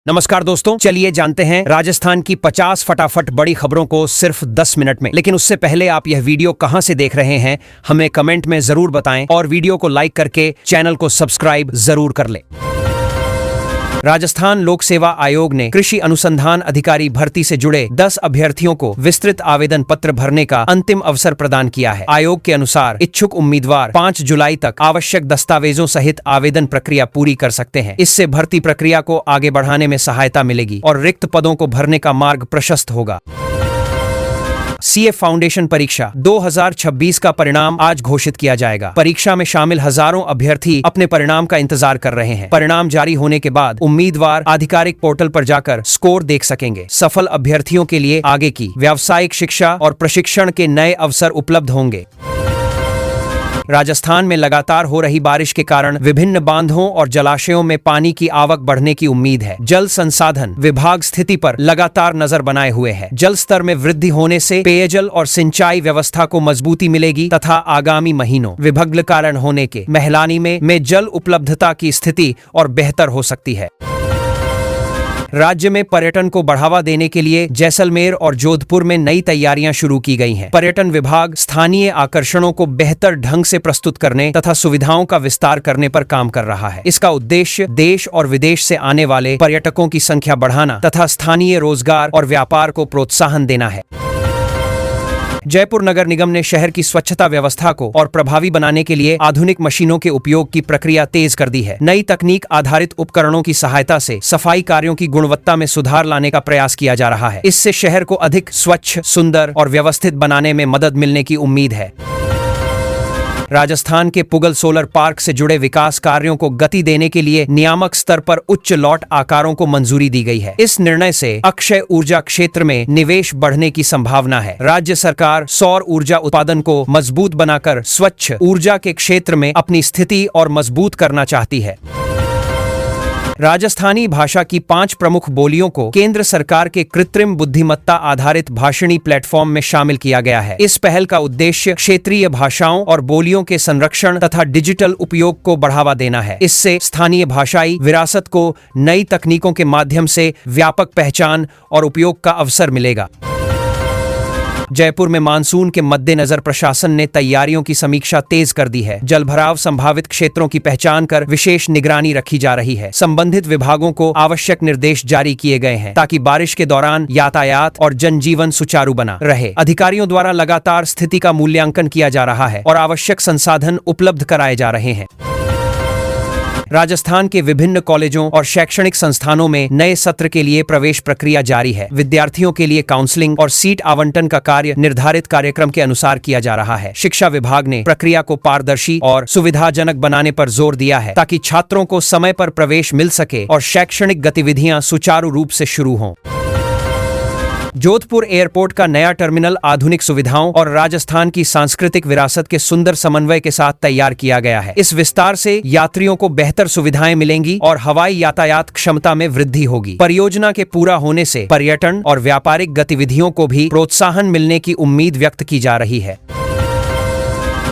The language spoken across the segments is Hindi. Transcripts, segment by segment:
नमस्कार दोस्तों, चलिए जानते हैं राजस्थान की 50 फटाफट बड़ी खबरों को सिर्फ 10 मिनट में। लेकिन उससे पहले आप यह वीडियो कहां से देख रहे हैं हमें कमेंट में जरूर बताएं और वीडियो को लाइक करके चैनल को सब्सक्राइब जरूर कर लें। राजस्थान लोक सेवा आयोग ने कृषि अनुसंधान अधिकारी भर्ती से जुड़े 10 अभ्यर्थियों को विस्तृत आवेदन पत्र भरने का अंतिम अवसर प्रदान किया है। आयोग के अनुसार इच्छुक उम्मीदवार 5 जुलाई तक आवश्यक दस्तावेजों सहित आवेदन प्रक्रिया पूरी कर सकते हैं। इससे भर्ती प्रक्रिया को आगे बढ़ाने में सहायता मिलेगी और रिक्त पदों को भरने का मार्ग प्रशस्त होगा। सीए फाउंडेशन परीक्षा 2026 का परिणाम आज घोषित किया जाएगा। परीक्षा में शामिल हजारों अभ्यर्थी अपने परिणाम का इंतजार कर रहे हैं। परिणाम जारी होने के बाद उम्मीदवार आधिकारिक पोर्टल पर जाकर स्कोर देख सकेंगे। सफल अभ्यर्थियों के लिए आगे की व्यावसायिक शिक्षा और प्रशिक्षण के नए अवसर उपलब्ध होंगे। राजस्थान में लगातार हो रही बारिश के कारण विभिन्न बांधों और जलाशयों में पानी की आवक बढ़ने की उम्मीद है। जल संसाधन विभाग स्थिति पर लगातार नजर बनाए हुए है। जल स्तर में वृद्धि होने से पेयजल और सिंचाई व्यवस्था को मजबूती मिलेगी तथा आगामी महीनों विभग्न कारण होने के मैलानी में जल उपलब्धता की स्थिति और बेहतर हो सकती है। राज्य में पर्यटन को बढ़ावा देने के लिए जैसलमेर और जोधपुर में नई तैयारियां शुरू की गई हैं। पर्यटन विभाग स्थानीय आकर्षणों को बेहतर ढंग से प्रस्तुत करने तथा सुविधाओं का विस्तार करने पर काम कर रहा है। इसका उद्देश्य देश और विदेश से आने वाले पर्यटकों की संख्या बढ़ाना तथा स्थानीय रोजगार और व्यापार को प्रोत्साहन देना है। जयपुर नगर निगम ने शहर की स्वच्छता व्यवस्था को और प्रभावी बनाने के लिए आधुनिक मशीनों के उपयोग की प्रक्रिया तेज कर दी है। नई तकनीक आधारित उपकरणों की सहायता से सफाई कार्यों की गुणवत्ता में सुधार लाने का प्रयास किया जा रहा है। इससे शहर को अधिक स्वच्छ, सुंदर और व्यवस्थित बनाने में मदद मिलने की उम्मीद है। राजस्थान के पुगल सोलर पार्क से जुड़े विकास कार्यों को गति देने के लिए नियामक स्तर पर उच्च लॉट आकारों को मंजूरी दी गई है। इस निर्णय से अक्षय ऊर्जा क्षेत्र में निवेश बढ़ने की संभावना है। राज्य सरकार सौर ऊर्जा उत्पादन को मजबूत बनाकर स्वच्छ ऊर्जा के क्षेत्र में अपनी स्थिति और मजबूत करना चाहती है। राजस्थानी भाषा की 5 प्रमुख बोलियों को केंद्र सरकार के कृत्रिम बुद्धिमत्ता आधारित भाषणी प्लेटफॉर्म में शामिल किया गया है। इस पहल का उद्देश्य क्षेत्रीय भाषाओं और बोलियों के संरक्षण तथा डिजिटल उपयोग को बढ़ावा देना है। इससे स्थानीय भाषाई विरासत को नई तकनीकों के माध्यम से व्यापक पहचान और उपयोग का अवसर मिलेगा। जयपुर में मानसून के मद्देनजर प्रशासन ने तैयारियों की समीक्षा तेज कर दी है। जलभराव संभावित क्षेत्रों की पहचान कर विशेष निगरानी रखी जा रही है। संबंधित विभागों को आवश्यक निर्देश जारी किए गए हैं ताकि बारिश के दौरान यातायात और जनजीवन सुचारू बना रहे। अधिकारियों द्वारा लगातार स्थिति का मूल्यांकन किया जा रहा है और आवश्यक संसाधन उपलब्ध कराए जा रहे हैं। राजस्थान के विभिन्न कॉलेजों और शैक्षणिक संस्थानों में नए सत्र के लिए प्रवेश प्रक्रिया जारी है। विद्यार्थियों के लिए काउंसलिंग और सीट आवंटन का कार्य निर्धारित कार्यक्रम के अनुसार किया जा रहा है। शिक्षा विभाग ने प्रक्रिया को पारदर्शी और सुविधाजनक बनाने पर जोर दिया है ताकि छात्रों को समय पर प्रवेश मिल सके और शैक्षणिक गतिविधियां सुचारू रूप से शुरू हों। जोधपुर एयरपोर्ट का नया टर्मिनल आधुनिक सुविधाओं और राजस्थान की सांस्कृतिक विरासत के सुंदर समन्वय के साथ तैयार किया गया है। इस विस्तार से यात्रियों को बेहतर सुविधाएं मिलेंगी और हवाई यातायात क्षमता में वृद्धि होगी। परियोजना के पूरा होने से पर्यटन और व्यापारिक गतिविधियों को भी प्रोत्साहन मिलने की उम्मीद व्यक्त की जा रही है।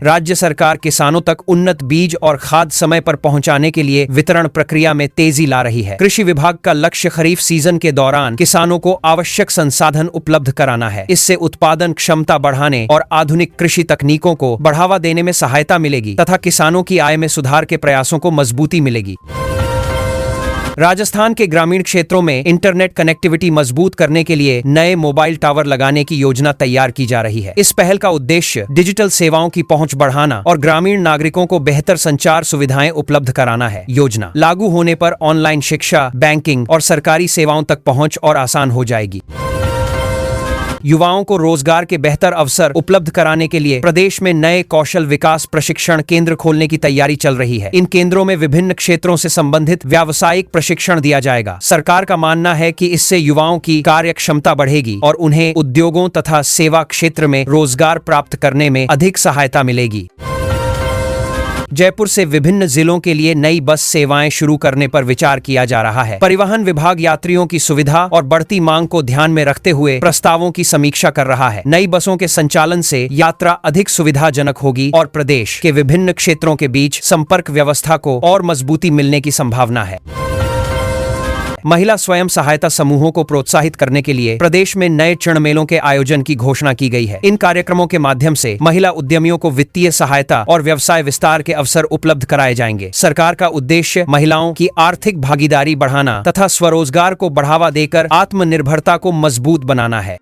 राज्य सरकार किसानों तक उन्नत बीज और खाद समय पर पहुंचाने के लिए वितरण प्रक्रिया में तेजी ला रही है। कृषि विभाग का लक्ष्य खरीफ सीजन के दौरान किसानों को आवश्यक संसाधन उपलब्ध कराना है। इससे उत्पादन क्षमता बढ़ाने और आधुनिक कृषि तकनीकों को बढ़ावा देने में सहायता मिलेगी तथा किसानों की आय में सुधार के प्रयासों को मजबूती मिलेगी। राजस्थान के ग्रामीण क्षेत्रों में इंटरनेट कनेक्टिविटी मजबूत करने के लिए नए मोबाइल टावर लगाने की योजना तैयार की जा रही है। इस पहल का उद्देश्य डिजिटल सेवाओं की पहुंच बढ़ाना और ग्रामीण नागरिकों को बेहतर संचार सुविधाएं उपलब्ध कराना है। योजना लागू होने पर ऑनलाइन शिक्षा, बैंकिंग और सरकारी सेवाओं तक पहुंच और आसान हो जाएगी। युवाओं को रोजगार के बेहतर अवसर उपलब्ध कराने के लिए प्रदेश में नए कौशल विकास प्रशिक्षण केंद्र खोलने की तैयारी चल रही है। इन केंद्रों में विभिन्न क्षेत्रों से संबंधित व्यावसायिक प्रशिक्षण दिया जाएगा। सरकार का मानना है कि इससे युवाओं की कार्य क्षमता बढ़ेगी और उन्हें उद्योगों तथा सेवा क्षेत्र में रोजगार प्राप्त करने में अधिक सहायता मिलेगी। जयपुर से विभिन्न जिलों के लिए नई बस सेवाएं शुरू करने पर विचार किया जा रहा है। परिवहन विभाग यात्रियों की सुविधा और बढ़ती मांग को ध्यान में रखते हुए प्रस्तावों की समीक्षा कर रहा है। नई बसों के संचालन से यात्रा अधिक सुविधाजनक होगी और प्रदेश के विभिन्न क्षेत्रों के बीच संपर्क व्यवस्था को और मजबूती मिलने की संभावना है। महिला स्वयं सहायता समूहों को प्रोत्साहित करने के लिए प्रदेश में नए ऋण मेलों के आयोजन की घोषणा की गई है। इन कार्यक्रमों के माध्यम से महिला उद्यमियों को वित्तीय सहायता और व्यवसाय विस्तार के अवसर उपलब्ध कराए जाएंगे। सरकार का उद्देश्य महिलाओं की आर्थिक भागीदारी बढ़ाना तथा स्वरोजगार को बढ़ावा देकर आत्मनिर्भरता को मजबूत बनाना है।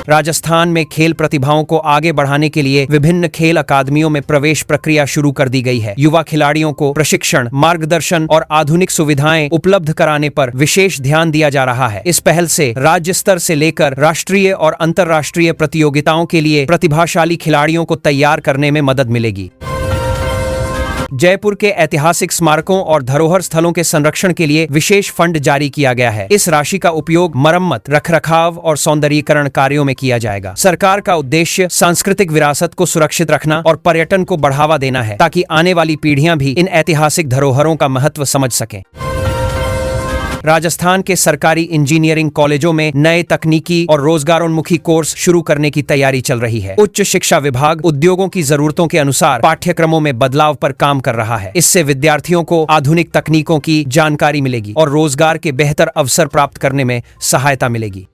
राजस्थान में खेल प्रतिभाओं को आगे बढ़ाने के लिए विभिन्न खेल अकादमियों में प्रवेश प्रक्रिया शुरू कर दी गई है। युवा खिलाड़ियों को प्रशिक्षण, मार्गदर्शन और आधुनिक सुविधाएं उपलब्ध कराने पर विशेष ध्यान दिया जा रहा है। इस पहल से राज्य स्तर से लेकर राष्ट्रीय और अंतर्राष्ट्रीय प्रतियोगिताओं के लिए प्रतिभाशाली खिलाड़ियों को तैयार करने में मदद मिलेगी। जयपुर के ऐतिहासिक स्मारकों और धरोहर स्थलों के संरक्षण के लिए विशेष फंड जारी किया गया है। इस राशि का उपयोग मरम्मत, रखरखाव और सौंदर्यीकरण कार्यों में किया जाएगा। सरकार का उद्देश्य सांस्कृतिक विरासत को सुरक्षित रखना और पर्यटन को बढ़ावा देना है, ताकि आने वाली पीढ़ियां भी इन ऐतिहासिक धरोहरों का महत्व समझ सकें। राजस्थान के सरकारी इंजीनियरिंग कॉलेजों में नए तकनीकी और रोजगारोन्मुखी कोर्स शुरू करने की तैयारी चल रही है। उच्च शिक्षा विभाग उद्योगों की जरूरतों के अनुसार पाठ्यक्रमों में बदलाव पर काम कर रहा है। इससे विद्यार्थियों को आधुनिक तकनीकों की जानकारी मिलेगी और रोजगार के बेहतर अवसर प्राप्त करने में सहायता मिलेगी।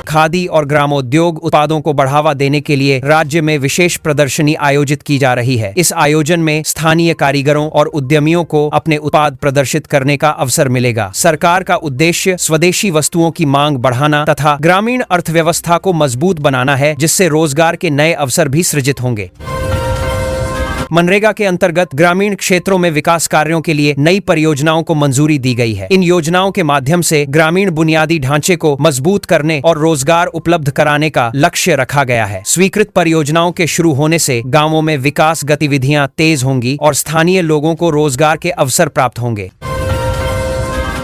खादी और ग्रामोद्योग उत्पादों को बढ़ावा देने के लिए राज्य में विशेष प्रदर्शनी आयोजित की जा रही है। इस आयोजन में स्थानीय कारीगरों और उद्यमियों को अपने उत्पाद प्रदर्शित करने का अवसर मिलेगा। सरकार का उद्देश्य स्वदेशी वस्तुओं की मांग बढ़ाना तथा ग्रामीण अर्थव्यवस्था को मजबूत बनाना है, जिससे रोजगार के नए अवसर भी सृजित होंगे। मनरेगा के अंतर्गत ग्रामीण क्षेत्रों में विकास कार्यों के लिए नई परियोजनाओं को मंजूरी दी गई है। इन योजनाओं के माध्यम से ग्रामीण बुनियादी ढांचे को मजबूत करने और रोजगार उपलब्ध कराने का लक्ष्य रखा गया है। स्वीकृत परियोजनाओं के शुरू होने से गांवों में विकास गतिविधियां तेज होंगी और स्थानीय लोगों को रोजगार के अवसर प्राप्त होंगे।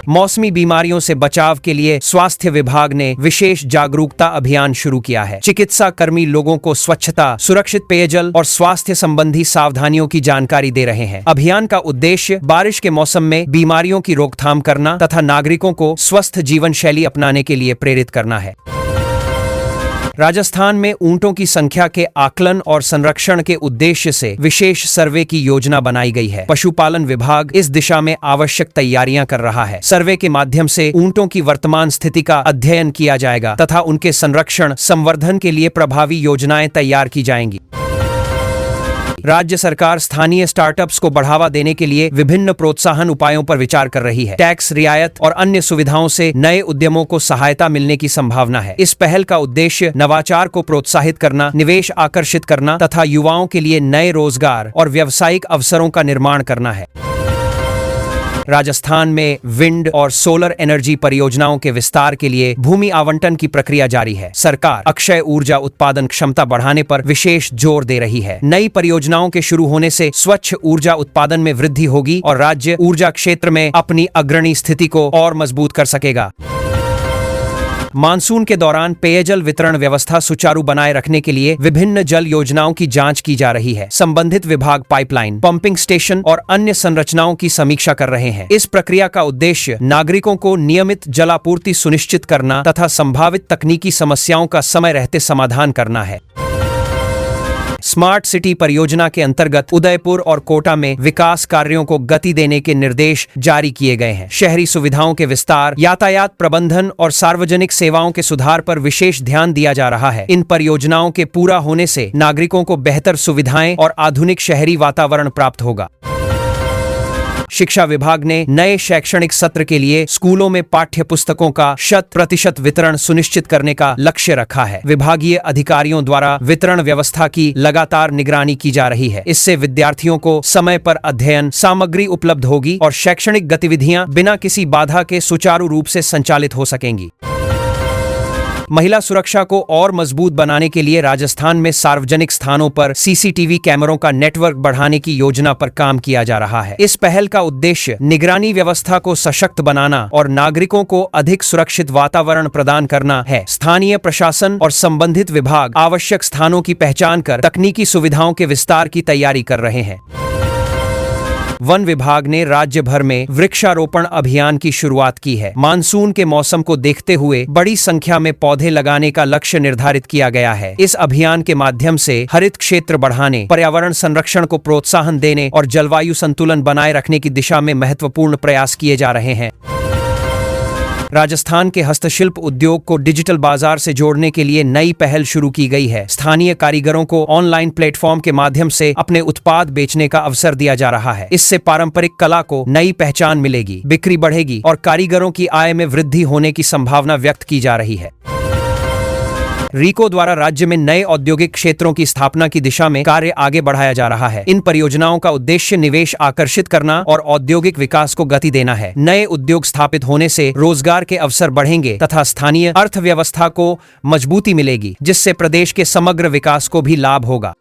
मौसमी बीमारियों से बचाव के लिए स्वास्थ्य विभाग ने विशेष जागरूकता अभियान शुरू किया है। चिकित्सा कर्मी लोगों को स्वच्छता, सुरक्षित पेयजल और स्वास्थ्य संबंधी सावधानियों की जानकारी दे रहे हैं। अभियान का उद्देश्य बारिश के मौसम में बीमारियों की रोकथाम करना तथा नागरिकों को स्वस्थ जीवन शैली अपनाने के लिए प्रेरित करना है। राजस्थान में ऊंटों की संख्या के आकलन और संरक्षण के उद्देश्य से विशेष सर्वे की योजना बनाई गई है। पशुपालन विभाग इस दिशा में आवश्यक तैयारियां कर रहा है। सर्वे के माध्यम से ऊंटों की वर्तमान स्थिति का अध्ययन किया जाएगा तथा उनके संरक्षण, संवर्धन के लिए प्रभावी योजनाएं तैयार की जाएंगी। राज्य सरकार स्थानीय स्टार्टअप्स को बढ़ावा देने के लिए विभिन्न प्रोत्साहन उपायों पर विचार कर रही है। टैक्स रियायत और अन्य सुविधाओं से नए उद्यमों को सहायता मिलने की संभावना है। इस पहल का उद्देश्य नवाचार को प्रोत्साहित करना, निवेश आकर्षित करना तथा युवाओं के लिए नए रोजगार और व्यावसायिक अवसरों का निर्माण करना है। राजस्थान में विंड और सोलर एनर्जी परियोजनाओं के विस्तार के लिए भूमि आवंटन की प्रक्रिया जारी है। सरकार अक्षय ऊर्जा उत्पादन क्षमता बढ़ाने पर विशेष जोर दे रही है। नई परियोजनाओं के शुरू होने से स्वच्छ ऊर्जा उत्पादन में वृद्धि होगी और राज्य ऊर्जा क्षेत्र में अपनी अग्रणी स्थिति को और मजबूत कर सकेगा। मानसून के दौरान पेयजल वितरण व्यवस्था सुचारू बनाए रखने के लिए विभिन्न जल योजनाओं की जांच की जा रही है। संबंधित विभाग पाइपलाइन, पंपिंग स्टेशन और अन्य संरचनाओं की समीक्षा कर रहे हैं। इस प्रक्रिया का उद्देश्य नागरिकों को नियमित जलापूर्ति सुनिश्चित करना तथा संभावित तकनीकी समस्याओं का समय रहते समाधान करना है। स्मार्ट सिटी परियोजना के अंतर्गत उदयपुर और कोटा में विकास कार्यों को गति देने के निर्देश जारी किए गए हैं। शहरी सुविधाओं के विस्तार, यातायात प्रबंधन और सार्वजनिक सेवाओं के सुधार पर विशेष ध्यान दिया जा रहा है। इन परियोजनाओं के पूरा होने से नागरिकों को बेहतर सुविधाएं और आधुनिक शहरी वातावरण प्राप्त होगा। शिक्षा विभाग ने नए शैक्षणिक सत्र के लिए स्कूलों में पाठ्य पुस्तकों का 100% वितरण सुनिश्चित करने का लक्ष्य रखा है। विभागीय अधिकारियों द्वारा वितरण व्यवस्था की लगातार निगरानी की जा रही है। इससे विद्यार्थियों को समय पर अध्ययन सामग्री उपलब्ध होगी और शैक्षणिक गतिविधियां बिना किसी बाधा के सुचारू रूप से संचालित हो सकेंगी। महिला सुरक्षा को और मजबूत बनाने के लिए राजस्थान में सार्वजनिक स्थानों पर सीसीटीवी कैमरों का नेटवर्क बढ़ाने की योजना पर काम किया जा रहा है। इस पहल का उद्देश्य निगरानी व्यवस्था को सशक्त बनाना और नागरिकों को अधिक सुरक्षित वातावरण प्रदान करना है। स्थानीय प्रशासन और संबंधित विभाग आवश्यक स्थानों की पहचान कर तकनीकी सुविधाओं के विस्तार की तैयारी कर रहे हैं। वन विभाग ने राज्य भर में वृक्षारोपण अभियान की शुरुआत की है। मानसून के मौसम को देखते हुए बड़ी संख्या में पौधे लगाने का लक्ष्य निर्धारित किया गया है। इस अभियान के माध्यम से हरित क्षेत्र बढ़ाने, पर्यावरण संरक्षण को प्रोत्साहन देने और जलवायु संतुलन बनाए रखने की दिशा में महत्वपूर्ण प्रयास किए जा रहे हैं। राजस्थान के हस्तशिल्प उद्योग को डिजिटल बाजार से जोड़ने के लिए नई पहल शुरू की गई है। स्थानीय कारीगरों को ऑनलाइन प्लेटफॉर्म के माध्यम से अपने उत्पाद बेचने का अवसर दिया जा रहा है। इससे पारंपरिक कला को नई पहचान मिलेगी, बिक्री बढ़ेगी और कारीगरों की आय में वृद्धि होने की संभावना व्यक्त की जा रही है। रीको द्वारा राज्य में नए औद्योगिक क्षेत्रों की स्थापना की दिशा में कार्य आगे बढ़ाया जा रहा है। इन परियोजनाओं का उद्देश्य निवेश आकर्षित करना और औद्योगिक विकास को गति देना है। नए उद्योग स्थापित होने से रोजगार के अवसर बढ़ेंगे तथा स्थानीय अर्थव्यवस्था को मजबूती मिलेगी, जिससे प्रदेश के समग्र विकास को भी लाभ होगा।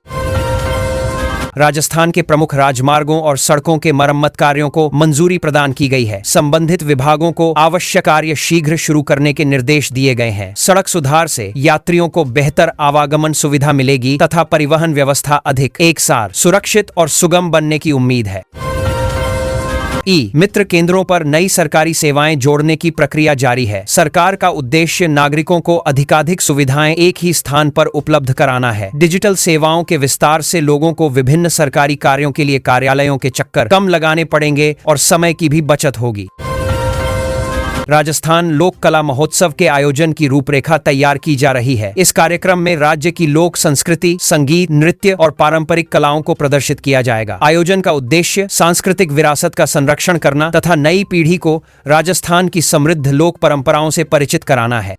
राजस्थान के प्रमुख राजमार्गों और सड़कों के मरम्मत कार्यों को मंजूरी प्रदान की गई है। संबंधित विभागों को आवश्यक कार्य शीघ्र शुरू करने के निर्देश दिए गए हैं। सड़क सुधार से यात्रियों को बेहतर आवागमन सुविधा मिलेगी तथा परिवहन व्यवस्था अधिक एकसार, सुरक्षित और सुगम बनने की उम्मीद है। मित्र केंद्रों पर नई सरकारी सेवाएं जोड़ने की प्रक्रिया जारी है। सरकार का उद्देश्य नागरिकों को अधिकाधिक सुविधाएं एक ही स्थान पर उपलब्ध कराना है। डिजिटल सेवाओं के विस्तार से लोगों को विभिन्न सरकारी कार्यों के लिए कार्यालयों के चक्कर कम लगाने पड़ेंगे और समय की भी बचत होगी। राजस्थान लोक कला महोत्सव के आयोजन की रूपरेखा तैयार की जा रही है। इस कार्यक्रम में राज्य की लोक संस्कृति, संगीत, नृत्य और पारंपरिक कलाओं को प्रदर्शित किया जाएगा। आयोजन का उद्देश्य सांस्कृतिक विरासत का संरक्षण करना तथा नई पीढ़ी को राजस्थान की समृद्ध लोक परंपराओं से परिचित कराना है।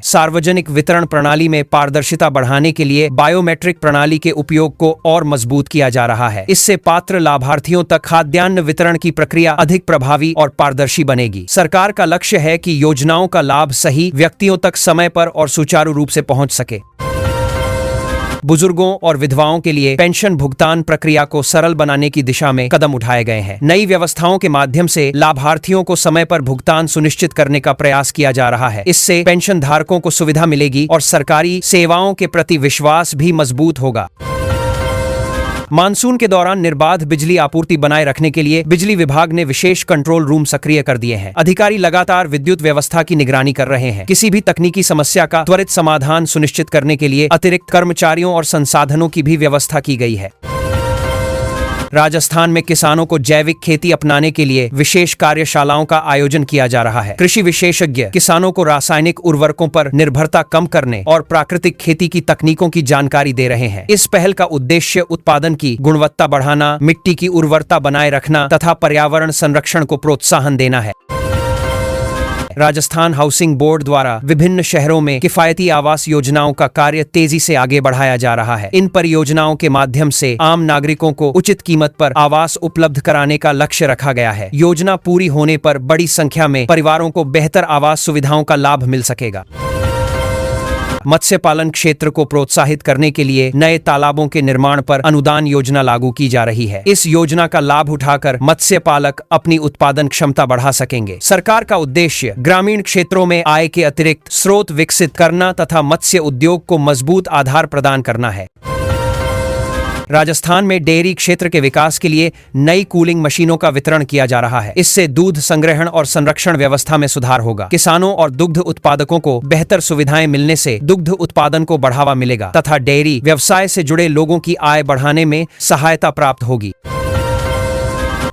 सार्वजनिक वितरण प्रणाली में पारदर्शिता बढ़ाने के लिए बायोमेट्रिक प्रणाली के उपयोग को और मजबूत किया जा रहा है। इससे पात्र लाभार्थियों तक खाद्यान्न वितरण की प्रक्रिया अधिक प्रभावी और पारदर्शी बनेगी। सरकार का लक्ष्य है कि योजनाओं का लाभ सही व्यक्तियों तक समय पर और सुचारू रूप से पहुंच सके। बुजुर्गों और विधवाओं के लिए पेंशन भुगतान प्रक्रिया को सरल बनाने की दिशा में कदम उठाए गए हैं। नई व्यवस्थाओं के माध्यम से लाभार्थियों को समय पर भुगतान सुनिश्चित करने का प्रयास किया जा रहा है। इससे पेंशन धारकों को सुविधा मिलेगी और सरकारी सेवाओं के प्रति विश्वास भी मजबूत होगा। मानसून के दौरान निर्बाध बिजली आपूर्ति बनाए रखने के लिए बिजली विभाग ने विशेष कंट्रोल रूम सक्रिय कर दिए हैं। अधिकारी लगातार विद्युत व्यवस्था की निगरानी कर रहे हैं। किसी भी तकनीकी समस्या का त्वरित समाधान सुनिश्चित करने के लिए अतिरिक्त कर्मचारियों और संसाधनों की भी व्यवस्था की गई है। राजस्थान में किसानों को जैविक खेती अपनाने के लिए विशेष कार्यशालाओं का आयोजन किया जा रहा है। कृषि विशेषज्ञ किसानों को रासायनिक उर्वरकों पर निर्भरता कम करने और प्राकृतिक खेती की तकनीकों की जानकारी दे रहे हैं। इस पहल का उद्देश्य उत्पादन की गुणवत्ता बढ़ाना, मिट्टी की उर्वरता बनाए रखना तथा पर्यावरण संरक्षण को प्रोत्साहन देना है। राजस्थान हाउसिंग बोर्ड द्वारा विभिन्न शहरों में किफायती आवास योजनाओं का कार्य तेजी से आगे बढ़ाया जा रहा है। इन परियोजनाओं के माध्यम से आम नागरिकों को उचित कीमत पर आवास उपलब्ध कराने का लक्ष्य रखा गया है। योजना पूरी होने पर बड़ी संख्या में परिवारों को बेहतर आवास सुविधाओं का लाभ मिल सकेगा। मत्स्य पालन क्षेत्र को प्रोत्साहित करने के लिए नए तालाबों के निर्माण पर अनुदान योजना लागू की जा रही है। इस योजना का लाभ उठाकर मत्स्य पालक अपनी उत्पादन क्षमता बढ़ा सकेंगे। सरकार का उद्देश्य ग्रामीण क्षेत्रों में आय के अतिरिक्त स्रोत विकसित करना तथा मत्स्य उद्योग को मजबूत आधार प्रदान करना है। राजस्थान में डेयरी क्षेत्र के विकास के लिए नई कूलिंग मशीनों का वितरण किया जा रहा है। इससे दूध संग्रहण और संरक्षण व्यवस्था में सुधार होगा। किसानों और दुग्ध उत्पादकों को बेहतर सुविधाएं मिलने से दुग्ध उत्पादन को बढ़ावा मिलेगा तथा डेयरी व्यवसाय से जुड़े लोगों की आय बढ़ाने में सहायता प्राप्त होगी।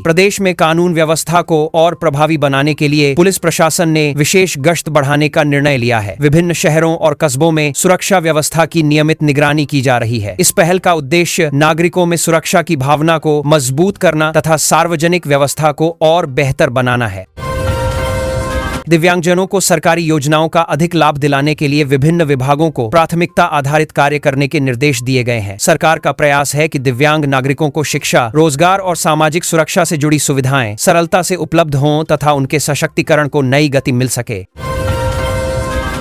प्रदेश में कानून व्यवस्था को और प्रभावी बनाने के लिए पुलिस प्रशासन ने विशेष गश्त बढ़ाने का निर्णय लिया है। विभिन्न शहरों और कस्बों में सुरक्षा व्यवस्था की नियमित निगरानी की जा रही है। इस पहल का उद्देश्य नागरिकों में सुरक्षा की भावना को मजबूत करना तथा सार्वजनिक व्यवस्था को और बेहतर बनाना है। दिव्यांगजनों को सरकारी योजनाओं का अधिक लाभ दिलाने के लिए विभिन्न विभागों को प्राथमिकता आधारित कार्य करने के निर्देश दिए गए हैं। सरकार का प्रयास है कि दिव्यांग नागरिकों को शिक्षा, रोजगार और सामाजिक सुरक्षा से जुड़ी सुविधाएं सरलता से उपलब्ध हों तथा उनके सशक्तिकरण को नई गति मिल सके।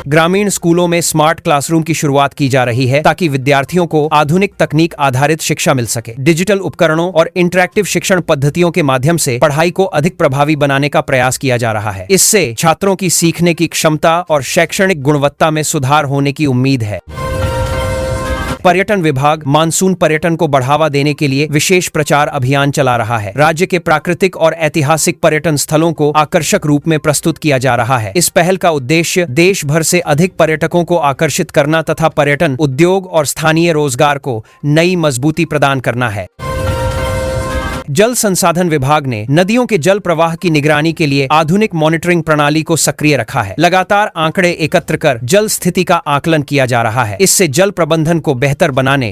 ग्रामीण स्कूलों में स्मार्ट क्लासरूम की शुरुआत की जा रही है ताकि विद्यार्थियों को आधुनिक तकनीक आधारित शिक्षा मिल सके। डिजिटल उपकरणों और इंटरैक्टिव शिक्षण पद्धतियों के माध्यम से पढ़ाई को अधिक प्रभावी बनाने का प्रयास किया जा रहा है। इससे छात्रों की सीखने की क्षमता और शैक्षणिक गुणवत्ता में सुधार होने की उम्मीद है। पर्यटन विभाग मानसून पर्यटन को बढ़ावा देने के लिए विशेष प्रचार अभियान चला रहा है। राज्य के प्राकृतिक और ऐतिहासिक पर्यटन स्थलों को आकर्षक रूप में प्रस्तुत किया जा रहा है। इस पहल का उद्देश्य देश भर से अधिक पर्यटकों को आकर्षित करना तथा पर्यटन उद्योग और स्थानीय रोजगार को नई मजबूती प्रदान करना है। जल संसाधन विभाग ने नदियों के जल प्रवाह की निगरानी के लिए आधुनिक मॉनिटरिंग प्रणाली को सक्रिय रखा है। लगातार आंकड़े एकत्र कर जल स्थिति का आकलन किया जा रहा है। इससे जल प्रबंधन को बेहतर बनाने